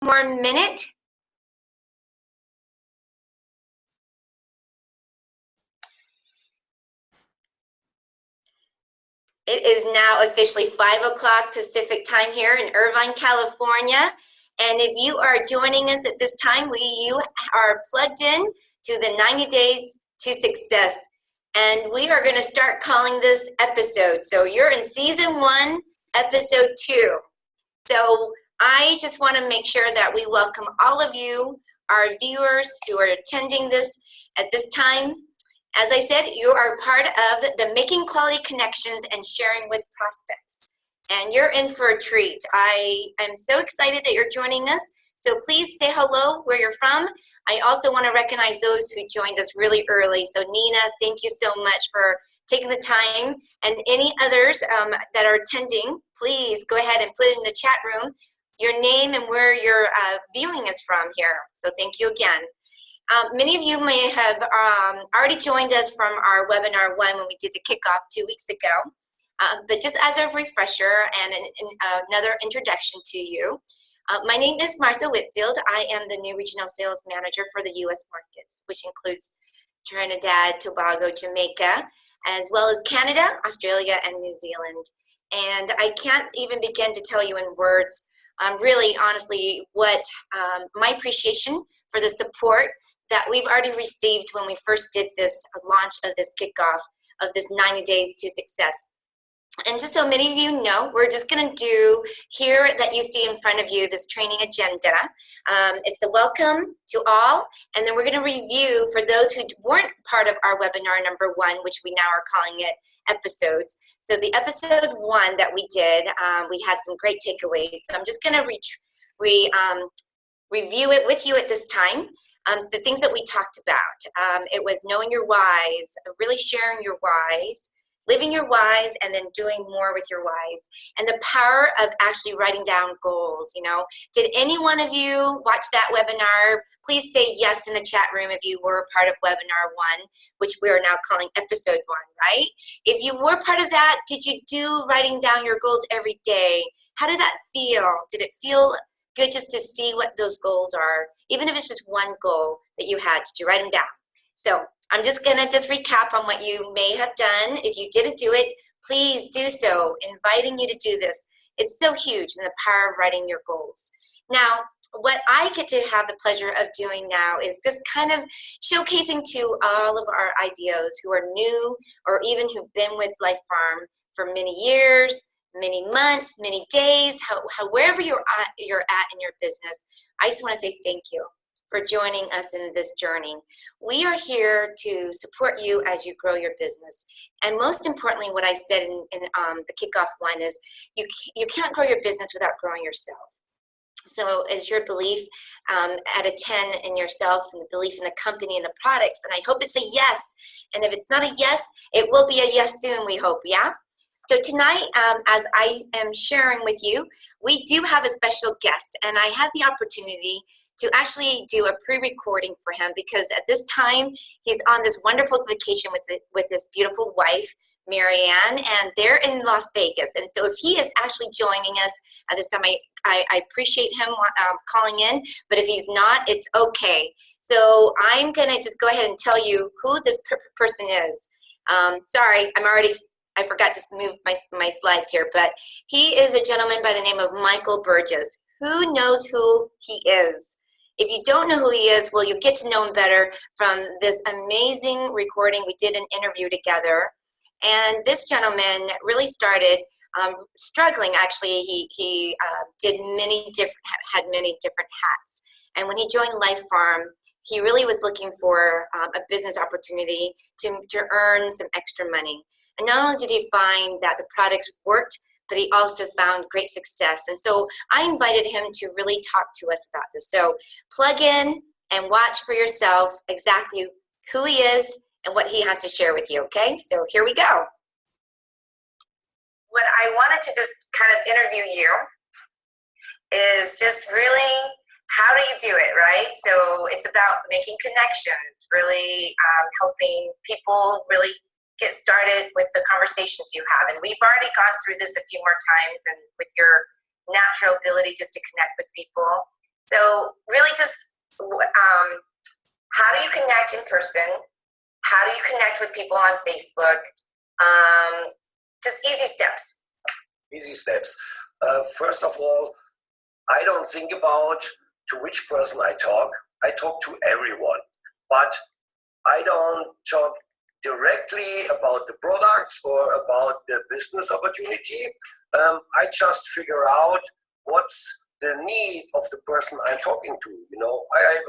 more minute. It is now officially 5 o'clock Pacific time here in Irvine, California. And if you are joining us at this time, you are plugged in to the 90 Days to Success. And we are going to start calling this episode. So you're in season 1, episode 2. So I just want to make sure that we welcome all of you, our viewers who are attending this at this time. As I said, you are part of the Making Quality Connections and Sharing with Prospects. And you're in for a treat. I am so excited that you're joining us. So please say hello where you're from. I also want to recognize those who joined us really early. So Nina, thank you so much for taking the time. And any others that are attending, please go ahead and put it in the chat room, your name and where you're viewing us from here. So thank you again. Many of you may have already joined us from our webinar 1 when we did the kickoff 2 weeks ago. But just as a refresher and another introduction to you, my name is Martha Whitfield. I am the new Regional Sales Manager for the U.S. markets, which includes Trinidad, Tobago, Jamaica, as well as Canada, Australia, and New Zealand. And I can't even begin to tell you in words, really, honestly, what my appreciation for the support that we've already received when we first did this launch of this kickoff of this 90 Days to Success. And just so many of you know, we're just going to do here that you see in front of you this training agenda. It's the welcome to all, and then we're going to review for those who weren't part of our webinar number 1, which we now are calling it episodes. So the episode 1 that we did, we had some great takeaways. So I'm just going to review it with you at this time. The things that we talked about, it was knowing your whys, really sharing your whys, living your whys, and then doing more with your whys, and the power of actually writing down goals. You know, did any one of you watch that webinar? Please say yes in the chat room if you were part of webinar 1, which we are now calling episode 1, right? If you were part of that, did you do writing down your goals every day? How did that feel? Did it feel good just to see what those goals are? Even if it's just one goal that you had, did you write them down? So I'm just gonna recap on what you may have done. If you didn't do it, please do so, inviting you to do this. It's so huge in the power of writing your goals. Now, what I get to have the pleasure of doing now is just kind of showcasing to all of our IBOs who are new or even who've been with Lifepharm for many years, many months, many days, wherever you're at in your business. I just want to say thank you for joining us in this journey. We are here to support you as you grow your business. And most importantly, what I said in the kickoff 1 is you can't grow your business without growing yourself. So is your belief at a 10 in yourself and the belief in the company and the products? And I hope it's a yes. And if it's not a yes, it will be a yes soon, we hope, yeah? So tonight, as I am sharing with you, we do have a special guest, and I had the opportunity to actually do a pre-recording for him because at this time, he's on this wonderful vacation with his beautiful wife, Marianne, and they're in Las Vegas. And so if he is actually joining us at this time, I appreciate him calling in, but if he's not, it's okay. So I'm gonna just go ahead and tell you who this person is. Sorry, I forgot to move my slides here, but he is a gentleman by the name of Michael Berges. Who knows who he is? If you don't know who he is, well, you'll get to know him better from this amazing recording. We did an interview together, and this gentleman really started struggling. Actually, he had many different hats, and when he joined Lifepharm, he really was looking for a business opportunity to earn some extra money. And not only did he find that the products worked, but he also found great success. And so I invited him to really talk to us about this. So plug in and watch for yourself exactly who he is and what he has to share with you, okay? So here we go. What I wanted to just kind of interview you is just really, how do you do it, right? So it's about making connections, really helping people really get started with the conversations you have. And we've already gone through this a few more times, and with your natural ability just to connect with people. So really just how do you connect in person? How do you connect with people on Facebook? Just easy steps. Easy steps. First of all, I don't think about to which person I talk. I talk to everyone, but I don't talk directly about the products or about the business opportunity. I just figure out what's the need of the person I'm talking to. You know, I have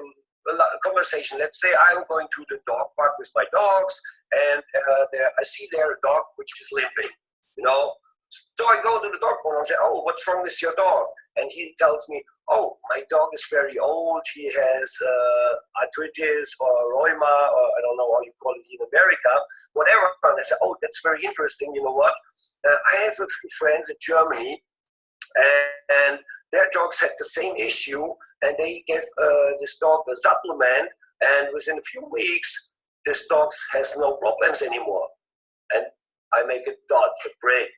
a conversation. Let's say I'm going to the dog park with my dogs, and I see there a dog which is limping. You know, so I go to the dog owner and say, "Oh, what's wrong with your dog?" And he tells me, "Oh, my dog is very old. He has arthritis or rheuma, or I don't know how you call it in America, whatever." And I say, "Oh, that's very interesting. You know what? I have a few friends in Germany, and their dogs had the same issue, and they gave this dog a supplement, and within a few weeks, this dog has no problems anymore." And I make a break.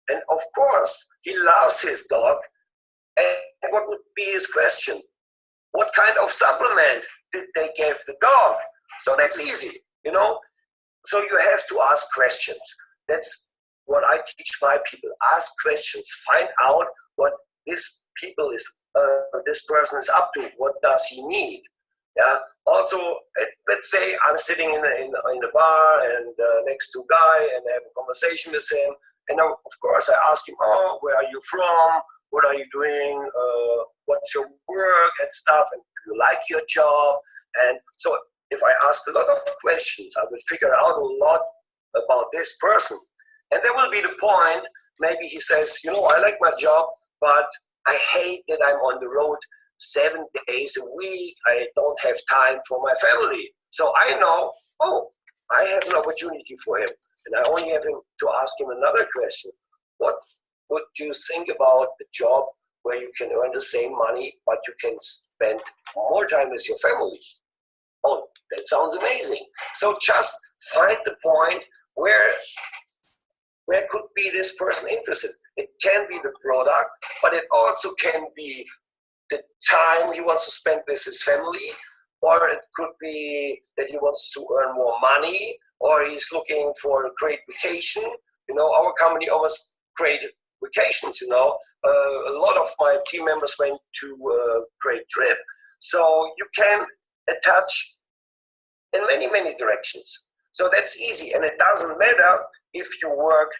And of course, he loves his dog. And what would be his question? What kind of supplement did they give the dog? So that's easy, you know? So you have to ask questions. That's what I teach my people. Ask questions. Find out what this person is up to. What does he need? Yeah. Also, let's say I'm sitting in a bar and next to a guy, and I have a conversation with him. And now, of course, I ask him, "Oh, where are you from? What are you doing? What's your work and stuff? And do you like your job?" And so if I ask a lot of questions, I will figure out a lot about this person. And there will be the point, maybe he says, "You know, I like my job, but I hate that I'm on the road 7 days a week. I don't have time for my family." So I know, oh, I have an opportunity for him. And I only have to ask him another question. What would you think about the job where you can earn the same money, but you can spend more time with your family? Oh, that sounds amazing. So just find the point where could be this person interested. It can be the product, but it also can be the time he wants to spend with his family, or it could be that he wants to earn more money, or he's looking for a great vacation. You know, our company almost created vacations, you know. A lot of my team members went to a great trip. So you can attach in many, many directions. So that's easy. And it doesn't matter if you work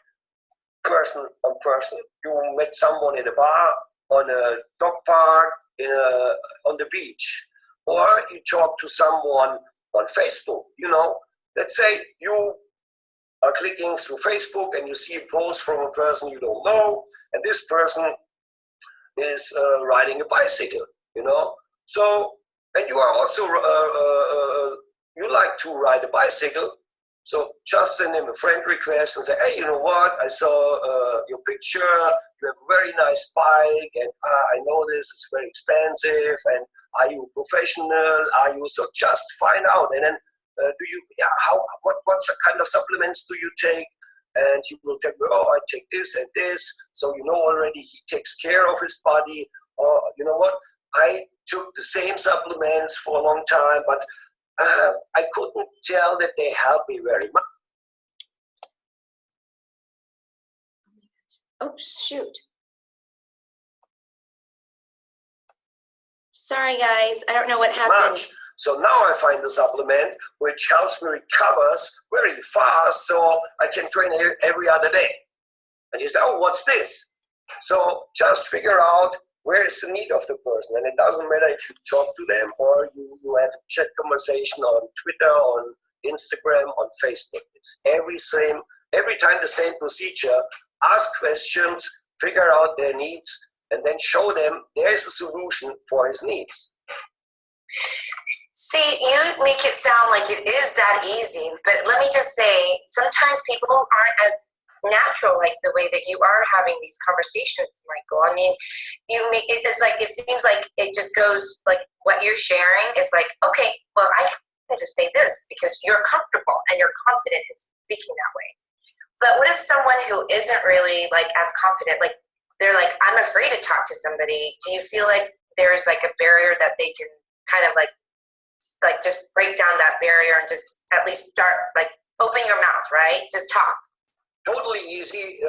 person on person. You met someone in a bar, on a dog park, on the beach. Or you talk to someone on Facebook, you know. Let's say you are clicking through Facebook and you see a post from a person you don't know, and this person is riding a bicycle, you know. So, and you are also, you like to ride a bicycle, so just send him a friend request and say, "Hey, you know what, I saw your picture, you have a very nice bike, and I know this is very expensive, and are you professional, are you," so just find out, and then what kind of supplements do you take? And he will tell you, "Oh, I take this and this." So you know already he takes care of his body. Or you know what, I took the same supplements for a long time, but I couldn't tell that they helped me very much. Oh, shoot. Sorry, guys. I don't know what happened. So now I find a supplement which helps me recover very fast, so I can train every other day. And you say, "Oh, what's this?" So just figure out where is the need of the person. And it doesn't matter if you talk to them or you have a chat conversation on Twitter, on Instagram, on Facebook. It's every time the same procedure. Ask questions, figure out their needs, and then show them there's a solution for his needs. See, you make it sound like it is that easy, but let me just say, sometimes people aren't as natural like the way that you are having these conversations, Michael. I mean, it seems like it just goes, like what you're sharing is like, okay, well, I can just say this because you're comfortable and you're confident in speaking that way. But what if someone who isn't really like as confident, like they're like, "I'm afraid to talk to somebody." Do you feel like there's like a barrier that they can kind of like just break down that barrier and just at least start, like, open your mouth, right? Just talk. Totally easy.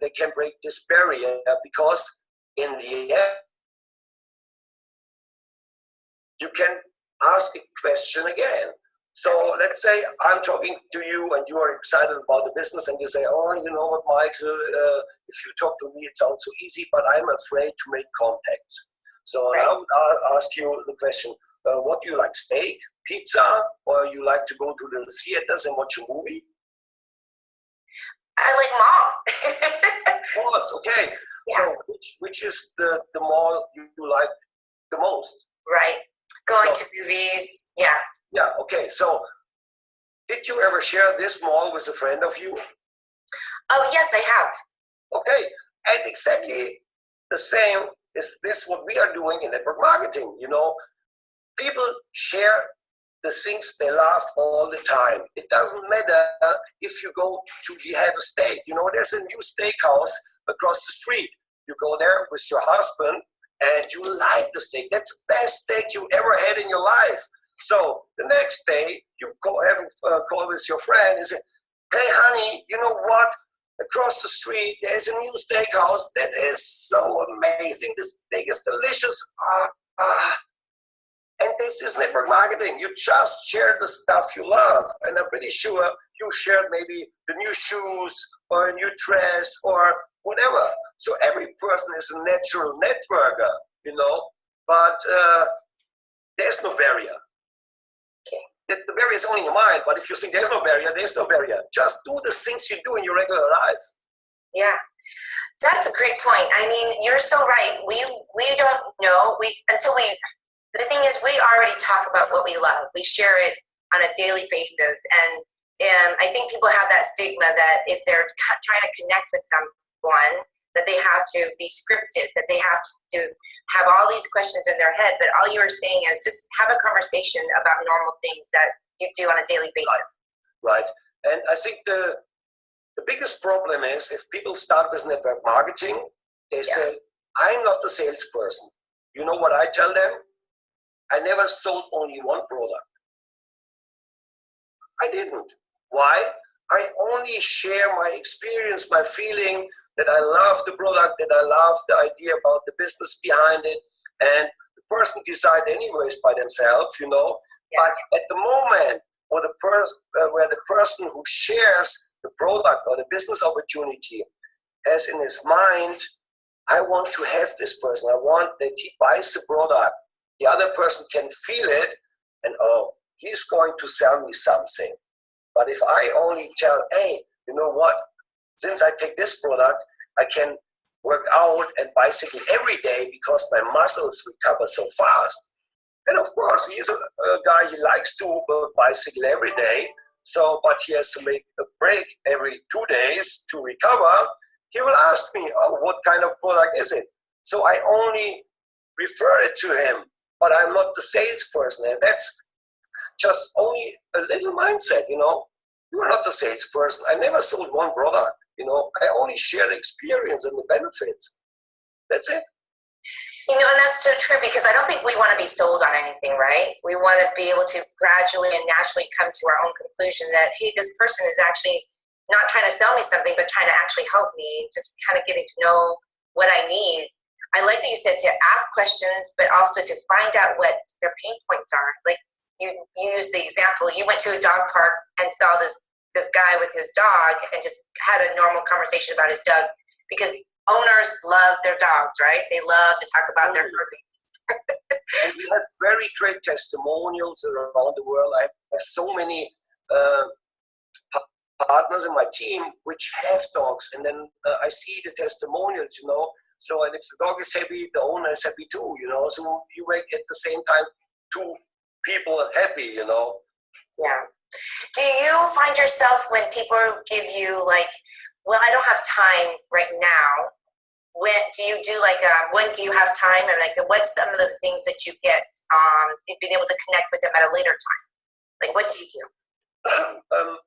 They can break this barrier because in the end, you can ask a question again. So let's say I'm talking to you and you are excited about the business and you say, oh, you know what, Michael, if you talk to me, it sounds so easy, but I'm afraid to make contacts. So Right. I would ask you the question, what do you like, steak, pizza, or you like to go to the theaters and watch a movie? I like mall. Malls, okay. Yeah. So which is the mall you like the most? Right. Going to movies. Yeah. Yeah, okay. So did you ever share this mall with a friend of you? Oh, yes, I have. Okay. And exactly the same is this what we are doing in network marketing. You know, people share the things they love all the time. It doesn't matter if you go to have a steak. You know, there's a new steakhouse across the street. You go there with your husband and you like the steak. That's the best steak you ever had in your life. So the next day you go have a call with your friend and say, hey honey, you know what? Across the street there's a new steakhouse that is so amazing. The steak is delicious. And this is network marketing. You just share the stuff you love. And I'm pretty sure you shared maybe the new shoes or a new dress or whatever. So every person is a natural networker, you know, but there's no barrier. Okay. The barrier is only in your mind, but if you think there's no barrier. Just do the things you do in your regular life. Yeah. That's a great point. I mean, you're so right. We don't know the thing is, we already talk about what we love. We share it on a daily basis. And I think people have that stigma that if they're trying to connect with someone, that they have to be scripted, that they have to have all these questions in their head. But all you're saying is just have a conversation about normal things that you do on a daily basis. Right. And I think the biggest problem is if people start with network marketing, they say, I'm not the salesperson. You know what I tell them? I never sold only one product. I didn't. Why? I only share my experience, my feeling that I love the product, that I love the idea about the business behind it, and the person decide anyways by themselves, you know. Yeah. But at the moment where the person who shares the product or the business opportunity has in his mind, I want to have this person. I want that he buys the product. The other person can feel it and, oh, he's going to sell me something. But if I only tell, hey, you know what, since I take this product, I can work out and bicycle every day because my muscles recover so fast. And of course, he's a guy, he likes to bicycle every day. So, but he has to make a break every 2 days to recover. He will ask me, oh, what kind of product is it? So I only refer it to him. But I'm not the salesperson, and that's just only a little mindset, you know. You are not the salesperson. I never sold one product, you know. I only share the experience and the benefits. That's it. You know, and that's so true because I don't think we want to be sold on anything, right? We want to be able to gradually and naturally come to our own conclusion that, hey, this person is actually not trying to sell me something, but trying to actually help me, just kind of getting to know what I need. I like that you said to ask questions, but also to find out what their pain points are. Like you used the example, you went to a dog park and saw this guy with his dog and just had a normal conversation about his dog because owners love their dogs, right? They love to talk about their furries. And we have very great testimonials around the world. I have so many partners in my team which have dogs, and then I see the testimonials, you know. So, and if the dog is happy, the owner is happy too, you know. So you make at the same time 2 people happy, you know. Yeah. Do you find yourself when people give you like, well, I don't have time right now. When do you do like when do you have time, and like what's some of the things that you get being able to connect with them at a later time? Like what do you do?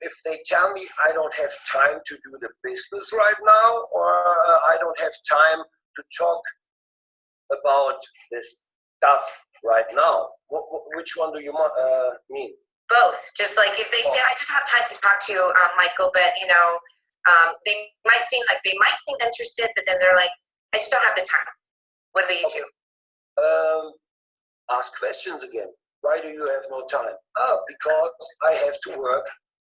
If they tell me I don't have time to do the business right now, or I don't have time to talk about this tough right now. Which one do you mean? Both. Just like if they say, I just have time to talk to you, Michael, but you know, they might seem interested, but then they're like, I just don't have the time. What do you do? Ask questions again. Why do you have no time? Oh, because I have to work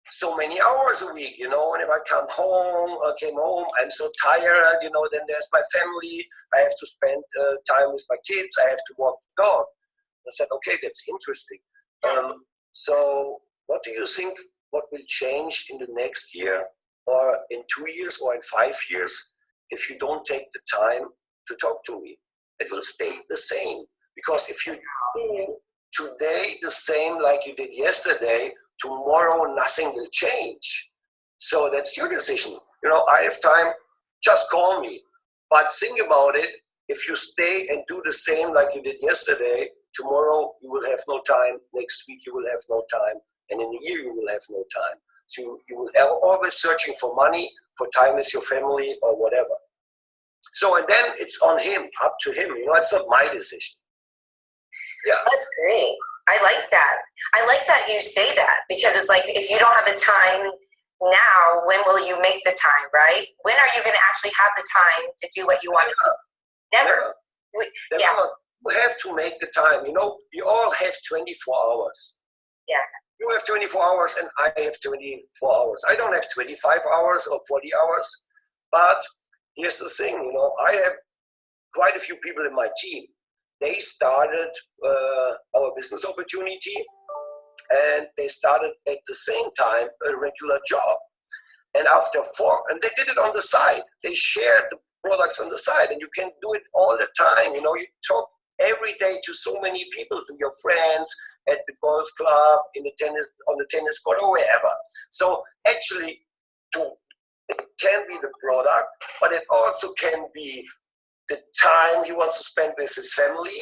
so many hours a week, you know, and if I came home, I'm so tired, you know, then there's my family, I have to spend time with my kids, I have to walk the dog. I said, okay, that's interesting. So what do you think, what will change in the next year or in 2 years or in 5 years if you don't take the time to talk to me? It will stay the same. Because if you do today the same like you did yesterday, tomorrow nothing will change. So that's your decision. You know, I have time, just call me. But think about it, if you stay and do the same like you did yesterday, tomorrow you will have no time, next week you will have no time, and in a year you will have no time. So you will always searching for money, for time with your family or whatever. So, and then it's on him, up to him. You know, it's not my decision. Yeah. That's great. I like that. I like that you say that, because it's like, if you don't have the time now, when will you make the time, right? When are you going to actually have the time to do what you want to do? Never. Never. You have to make the time. You know, we all have 24 hours. Yeah. You have 24 hours and I have 24 hours. I don't have 25 hours or 40 hours. But here's the thing, you know, I have quite a few people in my team. They started our business opportunity, and they started at the same time a regular job. And and they did it on the side. They shared the products on the side, and you can do it all the time. You know, you talk every day to so many people, to your friends, at the golf club, on the tennis court, or wherever. So actually, it can be the product, but it also can be the time he wants to spend with his family,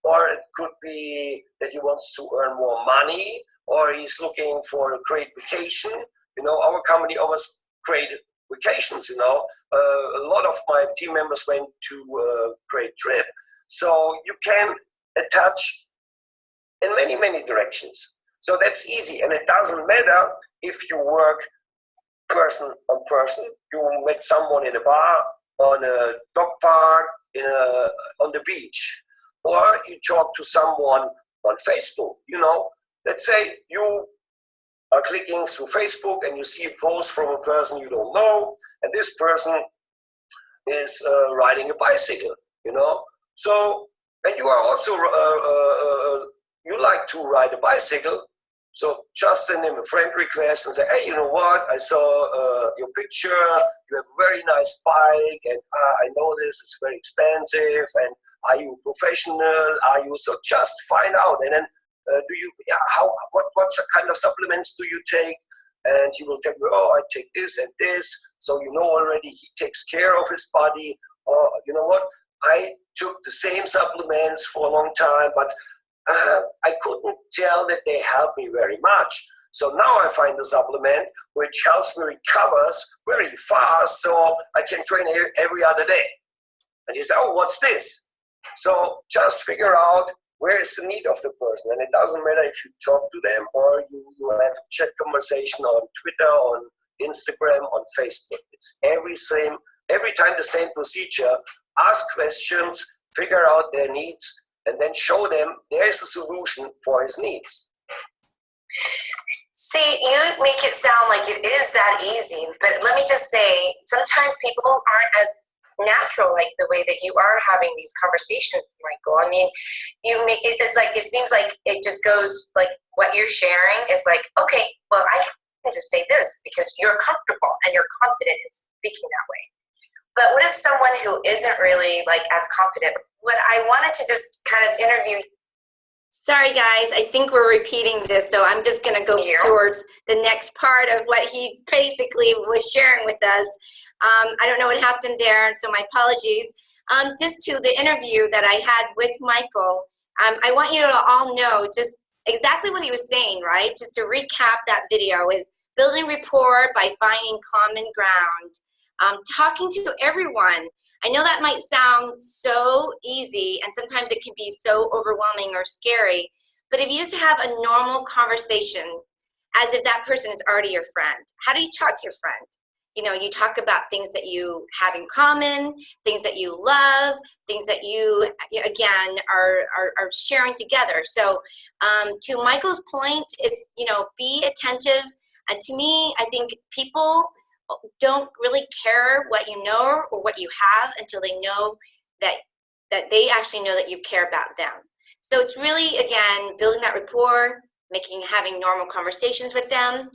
or it could be that he wants to earn more money, or he's looking for a great vacation. You know, our company always created vacations, you know. A lot of my team members went to a great trip. So you can attach in many, many directions. So that's easy. And it doesn't matter if you work person on person, you met someone in a bar, on a dog park, on the beach, or you talk to someone on Facebook. You know, let's say you are clicking through Facebook and you see a post from a person you don't know, and this person is riding a bicycle, you know. So, and you are also, you like to ride a bicycle, so just send him a friend request and say, hey, you know what, I saw your picture, you have a very nice bike, and I know this is very expensive, and are you professional, so just find out, and then what kind of supplements do you take? And he will tell you, oh, I take this and this, so you know already he takes care of his body, or you know what, I took the same supplements for a long time, but I couldn't tell that they help me very much. So now I find a supplement which helps me recover very fast, so I can train every other day. And he said, oh, what's this? So just figure out where is the need of the person. And it doesn't matter if you talk to them or you have a chat conversation on Twitter, on Instagram, on Facebook. It's every time the same procedure. Ask questions, figure out their needs, and then show them there's a solution for his needs. See, you make it sound like it is that easy, but let me just say, sometimes people aren't as natural like the way that you are having these conversations, Michael. I mean, you make it, it seems like it just goes, like what you're sharing is like, okay, well, I can just say this because you're comfortable and you're confident in speaking that way. But what if someone who isn't really like as confident? What I wanted to just kind of interview. Sorry guys, I think we're repeating this, so I'm just going to go towards the next part of what he basically was sharing with us. I don't know what happened there, and so my apologies. Just to the interview that I had with Michael, I want you to all know just exactly what he was saying, right? Just to recap that video is building rapport by finding common ground. Talking to everyone. I know that might sound so easy, and sometimes it can be so overwhelming or scary, but if you just have a normal conversation as if that person is already your friend, how do you talk to your friend? You know, you talk about things that you have in common, things that you love, things that you, again, are sharing together. So to Michael's point, it's, you know, be attentive. And to me, I think people don't really care what you know or what you have until they know that they actually know that you care about them. So it's really, again, building that rapport, having normal conversations with them.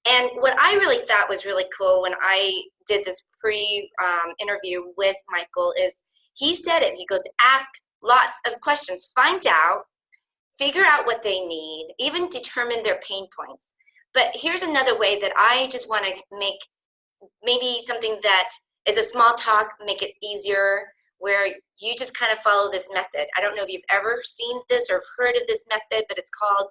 And what I really thought was really cool when I did this pre-interview with Michael is he said it. He goes, ask lots of questions, find out, figure out what they need, even determine their pain points. But here's another way that I just want to make maybe something that is a small talk, make it easier, where you just kind of follow this method. I don't know if you've ever seen this or heard of this method, but it's called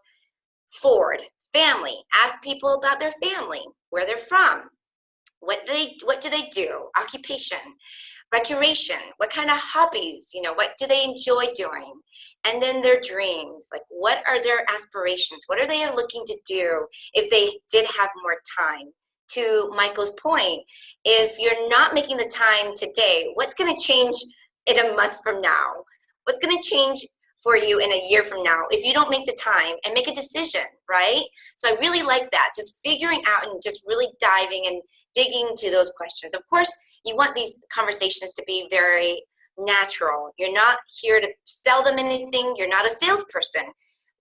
Ford, family. Ask people about their family, where they're from, what do they do, occupation, recreation, what kind of hobbies, you know, what do they enjoy doing, and then their dreams, like what are their aspirations, what are they looking to do if they did have more time. To Michael's point, if you're not making the time today, what's going to change in a month from now? What's going to change for you in a year from now if you don't make the time and make a decision, right? So I really like that, just figuring out and just really diving and digging to those questions. Of course, you want these conversations to be very natural. You're not here to sell them anything. You're not a salesperson.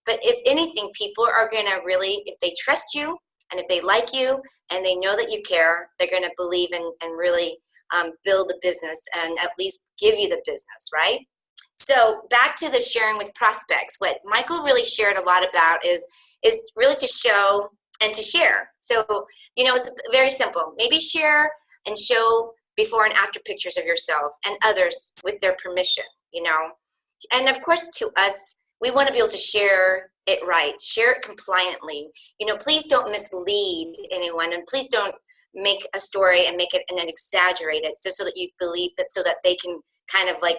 But if anything, people are going to really, if they trust you and if they like you and they know that you care, they're going to believe and really build the business and at least give you the business, right? So back to the sharing with prospects, what Michael really shared a lot about is really to show and to share. So, you know, it's very simple. Maybe share and show before and after pictures of yourself and others with their permission, you know. And of course, to us, we want to be able to share it right, share it compliantly. You know, please don't mislead anyone, and please don't make a story and make it and then exaggerate it so that you believe that, so that they can kind of like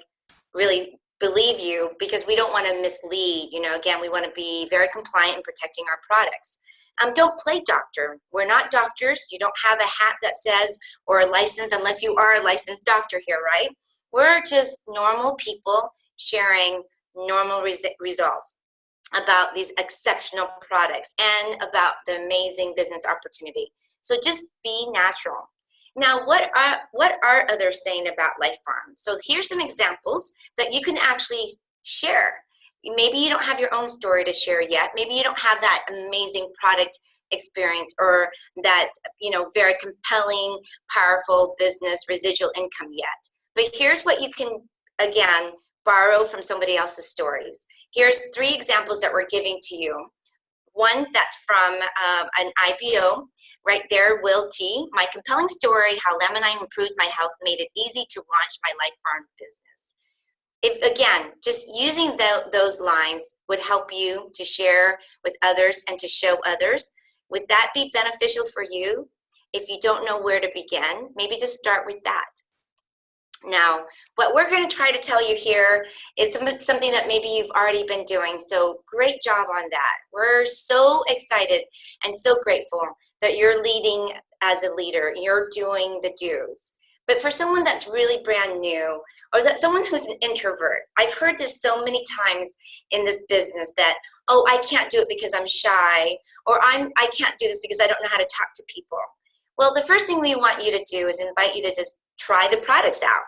really believe you, because we don't want to mislead. You know, again, we want to be very compliant in protecting our products. Don't play doctor. We're not doctors. You don't have a hat that says, or a license, unless you are a licensed doctor here, right? We're just normal people sharing normal results about these exceptional products and about the amazing business opportunity. So just be natural. Now, what are others saying about Lifepharm? So here's some examples that you can actually share. Maybe you don't have your own story to share yet. Maybe you don't have that amazing product experience or that, you know, very compelling, powerful business residual income yet. But here's what you can, again, borrow from somebody else's stories. Here's 3 examples that we're giving to you. One that's from an IPO, right there, Will T. My compelling story, how Laminine improved my health, made it easy to launch my Lifepharm business. If, again, just using those lines would help you to share with others and to show others. Would that be beneficial for you? If you don't know where to begin, maybe just start with that. Now, what we're going to try to tell you here is something that maybe you've already been doing, so great job on that. We're so excited and so grateful that you're leading as a leader, you're doing the do's. But for someone that's really brand new, or that someone who's an introvert, I've heard this so many times in this business that, oh, I can't do it because I'm shy, or I can't do this because I don't know how to talk to people. Well, the first thing we want you to do is invite you to just try the products out.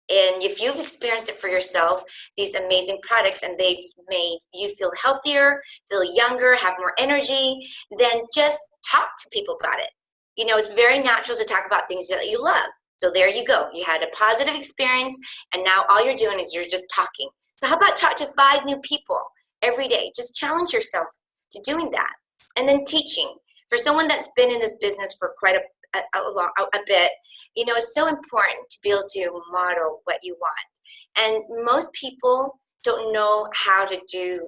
And if you've experienced it for yourself, these amazing products, and they've made you feel healthier, feel younger, have more energy, then just talk to people about it. You know, it's very natural to talk about things that you love. So there you go. You had a positive experience, and now all you're doing is you're just talking. So how about talk to 5 new people every day? Just challenge yourself to doing that. And then teaching. For someone that's been in this business for quite a bit, you know, it's so important to be able to model what you want. And most people don't know how to do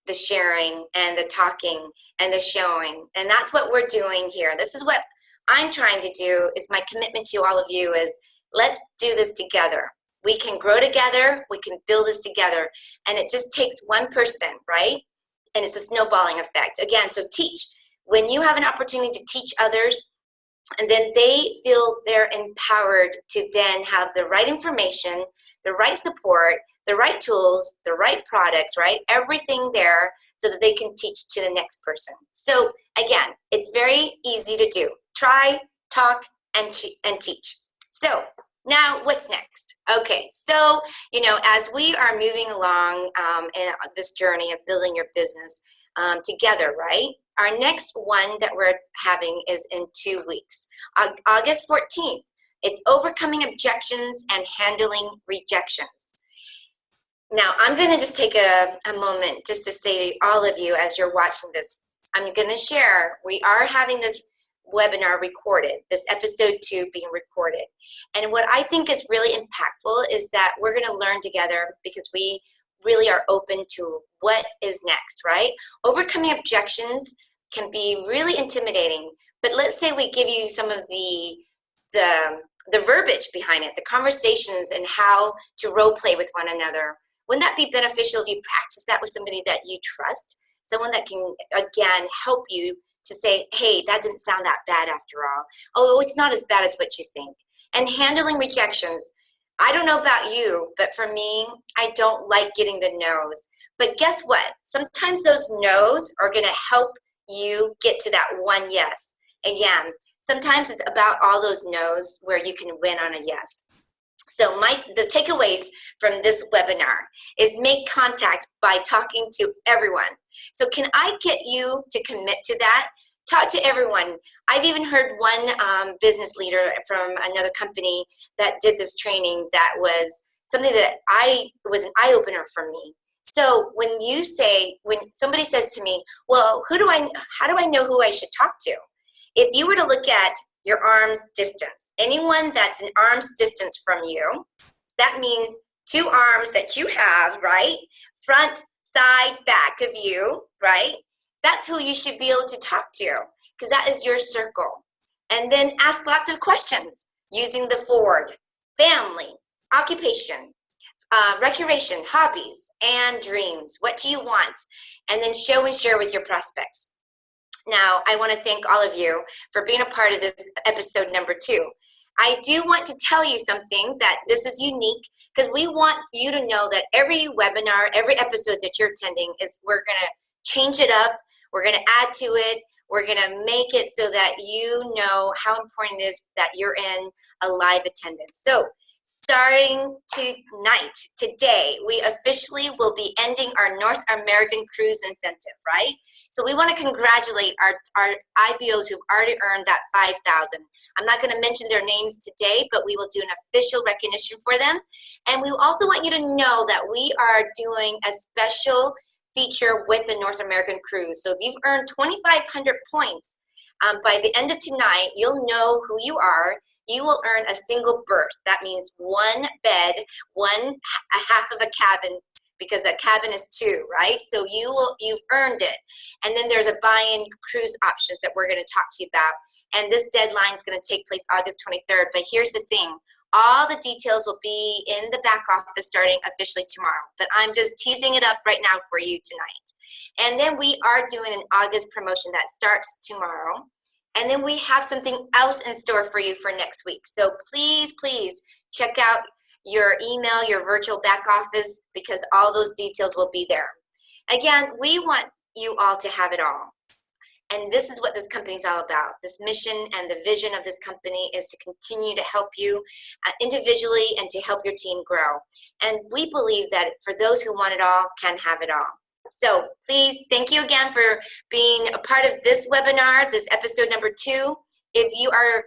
the sharing and the talking and the showing. And that's what we're doing here. This is what I'm trying to do. Is my commitment to all of you is let's do this together. We can grow together. We can build this together. And it just takes one person, right? And it's a snowballing effect. Again, so teach. When you have an opportunity to teach others, and then they feel they're empowered to then have the right information, the right support, the right tools, the right products, right? Everything there so that they can teach to the next person. So again, it's very easy to do. Try, talk, and teach. So now what's next? Okay, so, as we are moving along in this journey of building your business together, right? Our next one that we're having is in 2 weeks, August 14th. It's overcoming objections and handling rejections. Now, I'm going to just take a moment just to say to all of you as you're watching this, I'm going to share, we are having this webinar recorded, this episode 2 being recorded. And what I think is really impactful is that we're going to learn together because we really are open to what is next, right? Overcoming objections can be really intimidating, but let's say we give you some of the verbiage behind it, the conversations and how to role play with one another. Wouldn't that be beneficial if you practice that with somebody that you trust, someone that can, again, help you to say, hey, that didn't sound that bad after all. Oh, it's not as bad as what you think. And handling rejections. I don't know about you, but for me, I don't like getting the no's. But guess what? Sometimes those no's are going to help you get to that one yes. Again, sometimes it's about all those no's where you can win on a yes. So the takeaways from this webinar is make contact by talking to everyone. So can I get you to commit to that? Talk to everyone. I've even heard one business leader from another company that did this training that was something that was an eye-opener for me. So when somebody says to me, well, how do I know who I should talk to? If you were to look at your arm's distance, anyone that's an arm's distance from you, that means 2 arms that you have, right? Front, side, back of you, right? That's who you should be able to talk to because that is your circle. And then ask lots of questions using the forward: family, occupation, recreation, hobbies, and dreams. What do you want? And then show and share with your prospects. Now, I want to thank all of you for being a part of this episode number 2. I do want to tell you something that this is unique because we want you to know that every webinar, every episode that you're attending we're going to change it up. We're going to add to it. We're going to make it so that you know how important it is that you're in a live attendance. So starting tonight, today, we officially will be ending our North American Cruise Incentive, right? So we want to congratulate our IBOs who've already earned that $5,000. I'm not going to mention their names today, but we will do an official recognition for them. And we also want you to know that we are doing a special feature with the North American Cruise. So if you've earned 2,500 points, by the end of tonight, you'll know who you are. You will earn a single berth. That means 1 bed, a half of a cabin, because a cabin is 2, right? So you've earned it. And then there's a buy-in cruise options that we're going to talk to you about. And this deadline is going to take place August 23rd. But here's the thing. All the details will be in the back office starting officially tomorrow. But I'm just teasing it up right now for you tonight. And then we are doing an August promotion that starts tomorrow. And then we have something else in store for you for next week. So please, please check out your email, your virtual back office, because all those details will be there. Again, we want you all to have it all. And this is what this company is all about. This mission and the vision of this company is to continue to help you individually and to help your team grow. And we believe that for those who want it all, can have it all. So please, thank you again for being a part of this webinar, this episode number 2. If you are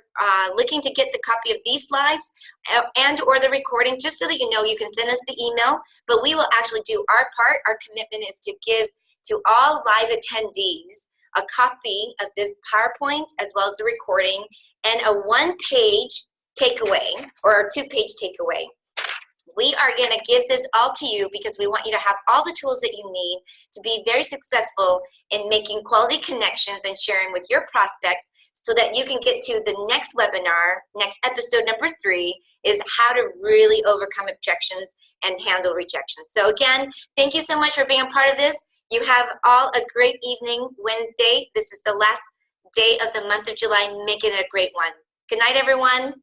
looking to get the copy of these slides and or the recording, just so that you know, you can send us the email, but we will actually do our part. Our commitment is to give to all live attendees a copy of this PowerPoint as well as the recording and a 1-page takeaway or a 2-page takeaway. We are going to give this all to you because we want you to have all the tools that you need to be very successful in making quality connections and sharing with your prospects so that you can get to the next webinar, next episode number 3, is how to really overcome objections and handle rejection. So again, thank you so much for being a part of this. You have all a great evening Wednesday. This is the last day of the month of July. Make it a great one. Good night, everyone.